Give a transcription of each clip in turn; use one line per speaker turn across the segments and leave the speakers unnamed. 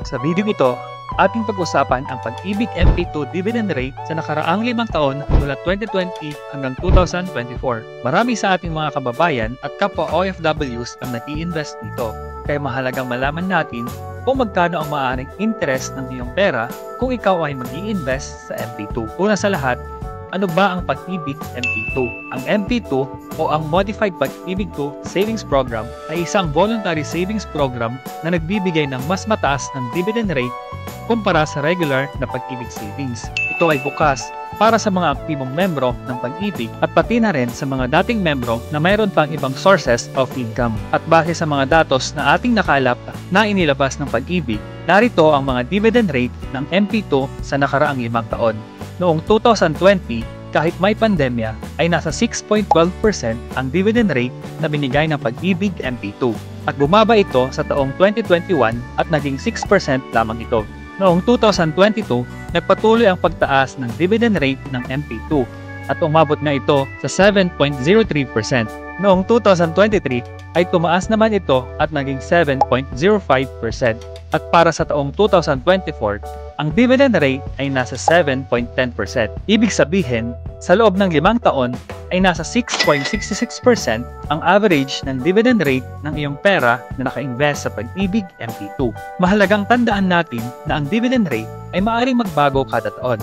Sa video ito, ating pag-usapan ang Pag-ibig MP2 dividend rate sa nakaraang 5 taon mula 2020 hanggang 2024. Marami sa ating mga kababayan at kapwa OFWs ang nag-i-invest dito. Kaya mahalagang malaman natin kung magkano ang maaaring interest ng iyong pera kung ikaw ay mag-i-invest sa MP2. Una sa lahat, ano ba ang Pag-ibig MP2? Ang MP2 o ang Modified Pag-ibig 2 Savings Program ay isang voluntary savings program na nagbibigay ng mas mataas ng dividend rate kumpara sa regular na Pag-ibig savings. Ito ay bukas para sa mga aktibong membro ng Pag-ibig at pati na rin sa mga dating membro na mayroon pang ibang sources of income. At base sa mga datos na ating nakalap na inilabas ng Pag-ibig, narito ang mga dividend rate ng MP2 sa nakaraang 5 taon. Noong 2020, kahit may pandemya, ay nasa 6.12% ang dividend rate na binigay ng Pag-ibig MP2. At bumaba ito sa taong 2021 at naging 6% lamang ito. Noong 2022, nagpatuloy ang pagtaas ng dividend rate ng MP2 at umabot na ito sa 7.03%. Noong 2023 ay tumaas naman ito at naging 7.05%. At para sa taong 2024, ang dividend rate ay nasa 7.10%. Ibig sabihin, sa loob ng 5 taon ay nasa 6.66% ang average ng dividend rate ng iyong pera na naka-invest sa Pag-ibig MP2. Mahalagang tandaan natin na ang dividend rate ay maaaring magbago kada taon,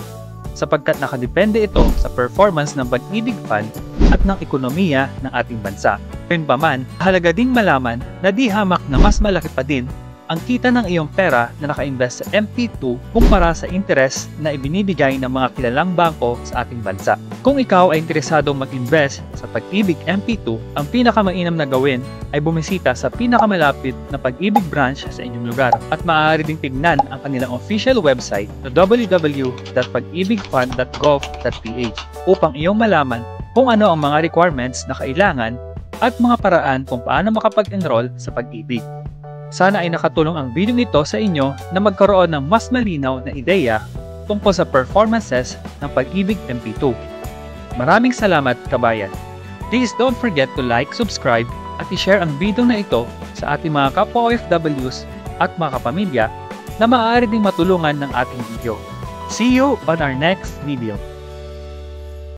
sapagkat nakadepende ito sa performance ng Pag-ibig Fund at ng ekonomiya ng ating bansa. Gayunpaman, mahalaga ding malaman na di hamak na mas malaki pa din ang kita ng iyong pera na naka-invest sa MP2 kumpara sa interest na ibinibigay ng mga kilalang bangko sa ating bansa. Kung ikaw ay interesadong mag-invest sa Pag-ibig MP2, ang pinakamainam na gawin ay bumisita sa pinakamalapit na Pag-ibig branch sa inyong lugar at maaari ding tignan ang kanilang official website na www.pagibigfund.gov.ph upang iyong malaman kung ano ang mga requirements na kailangan at mga paraan kung paano makapag-enroll sa Pag-ibig. Sana ay nakatulong ang video nito sa inyo na magkaroon ng mas malinaw na ideya tungkol sa performances ng Pag-ibig MP2. Maraming salamat, kabayan! Please don't forget to like, subscribe, at i-share ang video na ito sa ating mga kapwa OFWs at mga kapamilya na maaari ding matulungan ng ating video. See you on our next video!